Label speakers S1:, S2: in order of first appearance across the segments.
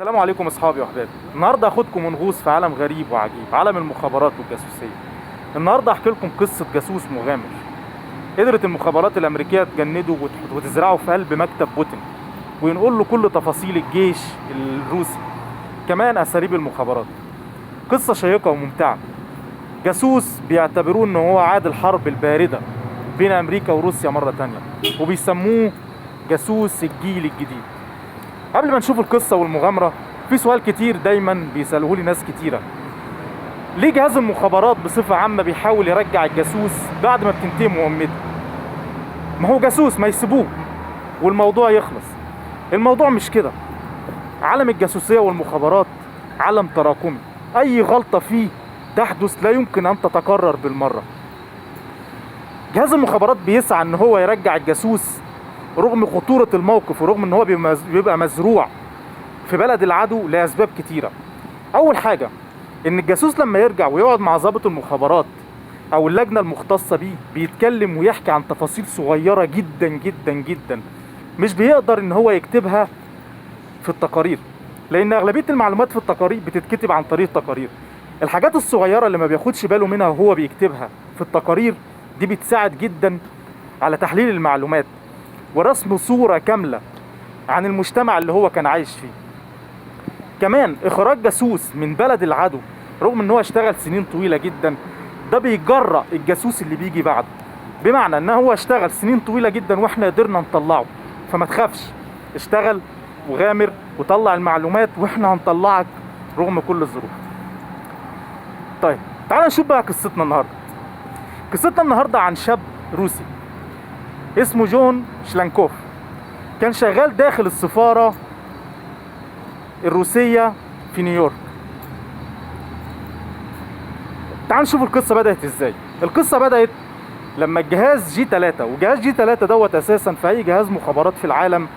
S1: السلام عليكم اصحابي واحبابي. النهارده هاخدكم ونغوص في عالم غريب وعجيب، عالم المخابرات والجاسوسيه. النهارده هحكي لكم قصه جاسوس مغامر قدرت المخابرات الامريكيه تجنده وتزرعه في قلب مكتب بوتين، وينقل له كل تفاصيل الجيش الروسي، كمان اساليب المخابرات. قصه شيقه وممتعه. جاسوس بيعتبروه ان هو عاد الحرب البارده بين امريكا وروسيا مره تانية، وبيسموه جاسوس الجيل الجديد. قبل ما نشوف القصة والمغامرة، في سؤال كتير دايما بيسألوه لي ناس كتيرة: ليه جهاز المخابرات بصفة عامة بيحاول يرجع الجاسوس بعد ما بتنتهي مهمته؟ ما هو جاسوس، ما يسيبوه والموضوع يخلص. الموضوع مش كده. عالم الجاسوسية والمخابرات عالم تراكمي، أي غلطة فيه تحدث لا يمكن أن تتكرر بالمرة. جهاز المخابرات بيسعى ان هو يرجع الجاسوس رغم خطورة الموقف، ورغم ان هو بيبقى مزروع في بلد العدو لأسباب كتيرة. أول حاجة إن الجاسوس لما يرجع ويقعد مع ضابط المخابرات أو اللجنة المختصة بيه بيتكلم ويحكي عن تفاصيل صغيرة جدا جدا جدا، مش بيقدر إن هو يكتبها في التقارير، لأن أغلبية المعلومات في التقارير بتتكتب عن طريق التقارير. الحاجات الصغيرة اللي ما بياخدش باله منها وهو بيكتبها في التقارير دي بتساعد جدا على تحليل المعلومات ورسم صورة كاملة عن المجتمع اللي هو كان عايش فيه. كمان اخراج جاسوس من بلد العدو رغم ان هو اشتغل سنين طويلة جدا، ده بيجرأ الجاسوس اللي بيجي بعده، بمعنى ان هو اشتغل سنين طويلة جدا واحنا قدرنا نطلعه، فما تخافش، اشتغل وغامر وطلع المعلومات واحنا هنطلعك رغم كل الظروف. طيب تعال نشوف بقى قصتنا النهاردة. قصتنا النهاردة عن شاب روسي اسمه جون شلانكوف، كان شغال داخل السفارة الروسية في نيويورك. تعال نشوف القصة بدأت ازاي. القصة بدأت لما الجهاز G3، وجهاز G3 دوت اساسا في اي جهاز مخابرات في العالم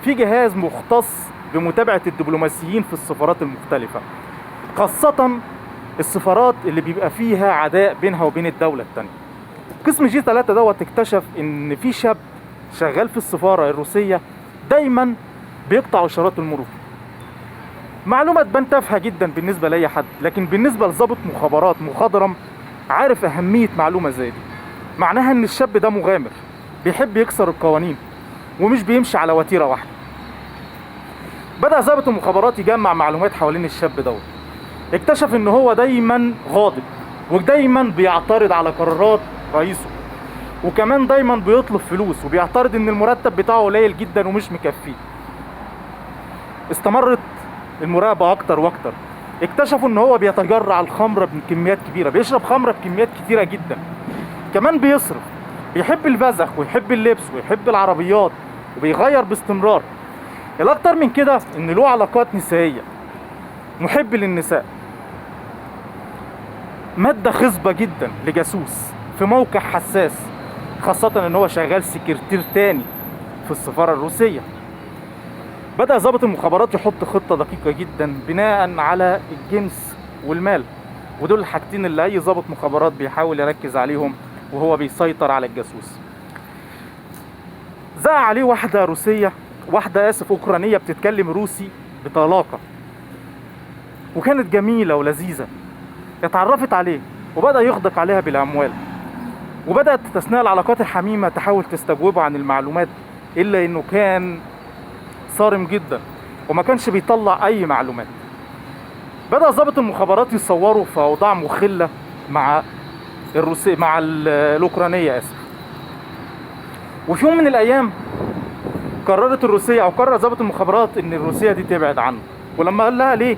S1: في جهاز مختص بمتابعة الدبلوماسيين في السفارات المختلفة، خاصة السفارات اللي بيبقى فيها عداء بينها وبين الدولة التانية. قسم G3 دوت اكتشف ان في شاب شغال في السفارة الروسية دايما بيقطع اشارات المرور. معلومة تبان تافهة جدا بالنسبة لأي حد، لكن بالنسبة لضابط مخابرات مخضرم عارف أهمية معلومة زي دي. معناها إن الشاب ده مغامر بيحب يكسر القوانين ومش بيمشي على وتيرة واحدة. بدأ ضابط المخابرات يجمع معلومات حوالين الشاب دوت. اكتشف إن هو دايما غاضب، ودايما بيعترض على قرارات رئيسه، وكمان دايما بيطلب فلوس وبيعترض إن المرتب بتاعه قليل جدا ومش مكفيه. استمرت المراقبة أكتر وأكتر. اكتشفوا إن هو بيتجرع الخمرة بكميات كبيرة، بيشرب خمرة بكميات كتيرة جدا. كمان بيصرف، بيحب البذخ ويحب اللبس ويحب العربيات وبيغير باستمرار. الأكتر من كده إن له علاقات نسائية، محب للنساء. مادة خصبة جدا لجاسوس في موقع حساس، خاصة إن هو شغال سكرتير تاني في السفارة الروسية. بدأ ضابط المخابرات يحط خطة دقيقة جدا بناء على الجنس والمال، ودول الحاجتين اللي أي ضابط مخابرات بيحاول يركز عليهم وهو بيسيطر على الجاسوس. زق عليه واحدة روسية، أوكرانية بتتكلم روسي بطلاقة، وكانت جميلة ولذيذة. اتعرفت عليه وبدأ يغدق عليها بالأموال، وبدأت أثناء العلاقات الحميمة تحاول تستجوبه عن المعلومات، إلا إنه كان صارم جدا وما كانش بيطلع اي معلومات. بدأ ضابط المخابرات يصوروا في اوضاع مخلة مع الاوكرانية وفي يوم من الايام قررت الروسية، او قرر ضابط المخابرات ان الروسية دي تبعد عنه. ولما قال لها ليه،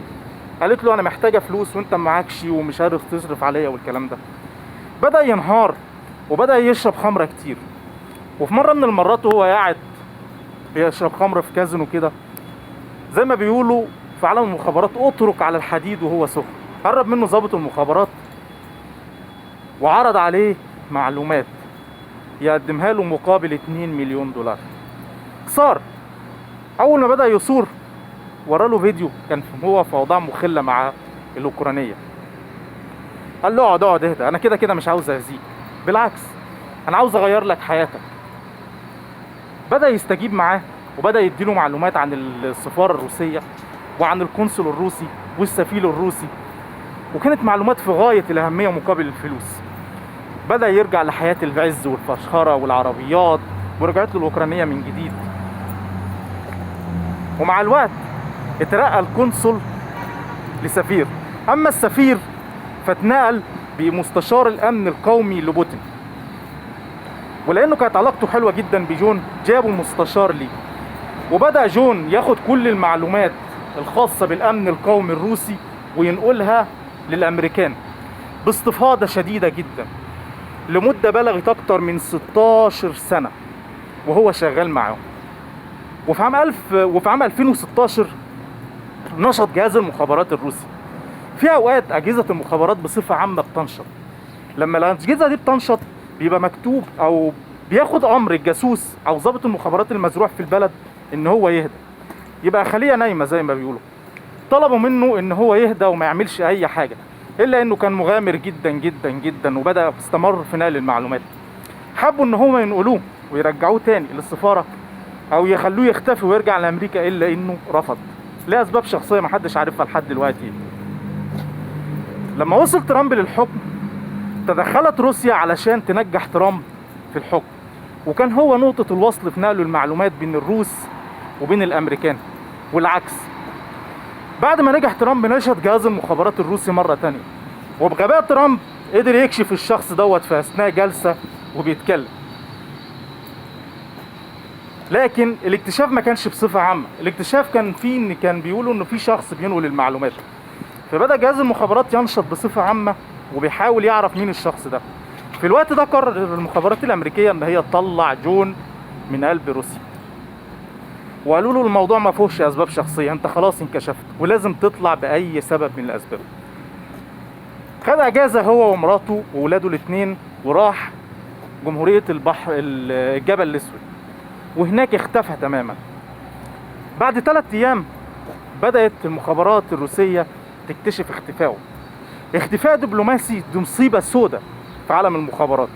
S1: قالت له انا محتاجة فلوس وانت معكش ومش عارف تصرف عليا والكلام ده. بدأ ينهار وبدأ يشرب خمرة كتير. وفي مرة من المرات وهو قاعد بيشرب خمرة في كازينو كده، زي ما بيقولوا في عالم المخابرات اترك على الحديد وهو سخن، قرب منه ضابط المخابرات وعرض عليه معلومات يقدمها له مقابل 2 مليون دولار. صار اول ما بدأ يصور وراله فيديو كان هو في اوضاع مخلة مع الاوكرانية. قال له اقعد اهدى، انا كده كده مش عاوز اذيك، بالعكس انا عاوز اغير لك حياتك. بدأ يستجيب معاه وبدأ يديله معلومات عن السفارة الروسية وعن القنصل الروسي والسفير الروسي، وكانت معلومات في غاية الأهمية مقابل الفلوس. بدأ يرجع لحياة العز والفشخرة والعربيات، ورجعت له الأوكرانية من جديد. ومع الوقت اترقى القنصل لسفير، أما السفير فاتنقل بمستشار الأمن القومي لبوتين. ولأنه كانت علاقته حلوة جدا بجون، جابوا مستشار ليه، وبدأ جون ياخد كل المعلومات الخاصة بالأمن القومي الروسي وينقلها للأمريكان باستفاضة شديدة جدا لمدة بلغت أكتر من 16 سنة وهو شغال معاهم. وفي عام 2016 نشط جهاز المخابرات الروسي. في أوقات أجهزة المخابرات بصفة عامة بتنشط. لما الأجهزة دي بتنشط بيبقى مكتوب أو بياخد أمر الجاسوس أو ضابط المخابرات المزروع في البلد إن هو يهدى، يبقى خلية نايمة زي ما بيقولوا. طلبوا منه إن هو يهدى وما يعملش أي حاجة، إلا إنه كان مغامر جدا جدا جدا وبدأ استمر في نقل المعلومات. حبوا إن هم ينقلوه ويرجعوه تاني للسفارة أو يخلوه يختفي ويرجع لأمريكا، إلا إنه رفض لأسباب شخصية محدش عارفها لحد دلوقتي. لما وصل ترامب للحكم تدخلت روسيا علشان تنجح ترامب في الحكم، وكان هو نقطة الوصل في نقل المعلومات بين الروس وبين الأمريكان والعكس. بعد ما نجح ترامب نشط جهاز المخابرات الروسي مرة تانية، وبغباء ترامب قدر يكشف الشخص دوت في أثناء جلسة وبيتكلم. لكن الاكتشاف ما كانش بصفة عامة، الاكتشاف كان فيه إن كان بيقولوا إنه في شخص بينقل المعلومات. فبدأ جهاز المخابرات ينشط بصفة عامة وبيحاول يعرف مين الشخص ده. في الوقت ده قرر المخابرات الأمريكية إن هي تطلع جون من قلب روسيا، وقالوا له الموضوع ما فيهوش أسباب شخصية، أنت خلاص انكشفت ولازم تطلع بأي سبب من الأسباب. خد أجازة هو ومراته وولاده الاثنين وراح جمهورية الجبل الأسود، وهناك اختفى تماما. بعد 3 أيام بدأت المخابرات الروسية تكتشف اختفائه. اختفاء دبلوماسي دي مصيبة سودة في عالم المخابرات،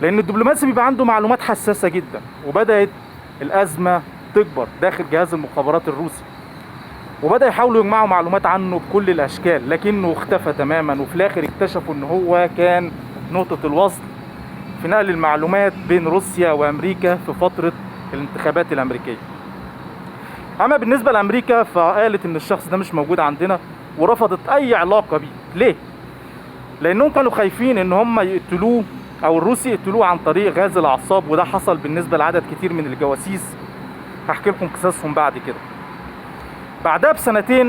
S1: لأن الدبلوماسي بيبقى عنده معلومات حساسة جدا. وبدأت الأزمة تكبر داخل جهاز المخابرات الروسي، وبدأ يحاولوا يجمعوا معلومات عنه بكل الأشكال، لكنه اختفى تماما. وفي الآخر اكتشفوا إن هو كان نقطة الوصل في نقل المعلومات بين روسيا وأمريكا في فترة الانتخابات الأمريكية. أما بالنسبة لأمريكا فقالت إن الشخص ده مش موجود عندنا ورفضت أي علاقة بيه. ليه؟ لأنهم كانوا خايفين إن هم يقتلوه أو الروس يقتلوه عن طريق غاز الأعصاب، وده حصل بالنسبة لعدد كتير من الجواسيس. هحكي لكم قصصهم بعد كده. بعدها ب2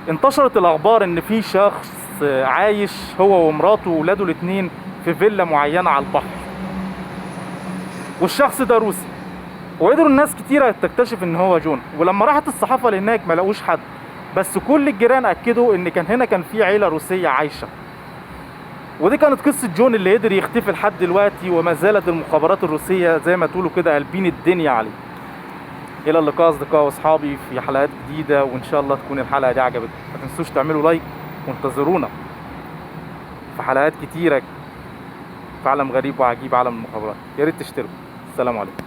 S1: انتشرت الأخبار إن في شخص عايش هو ومراته وولاده الاثنين في فيلا معينة على البحر، والشخص ده روسي. وقدروا الناس كتيرة تكتشف إن هو جون. ولما راحت الصحافة لهناك ما لقوش حد، بس كل الجيران أكدوا إن هنا كان في عيلة روسية عايشة. ودي كانت قصة جون اللي قدر يختفي لحد دلوقتي، وما زالت المخابرات الروسية زي ما تقولوا كده قلبين الدنيا عليه. إلى اللقاء أصدقائي وأصحابي في حلقات جديدة، وإن شاء الله تكون الحلقة دي عجبتكم. ما تنسوش تعملوا لايك وانتظرونا في حلقات كتيرة في عالم غريب وعجيب، عالم المخابرات. يا ريت تشتركوا. السلام عليكم.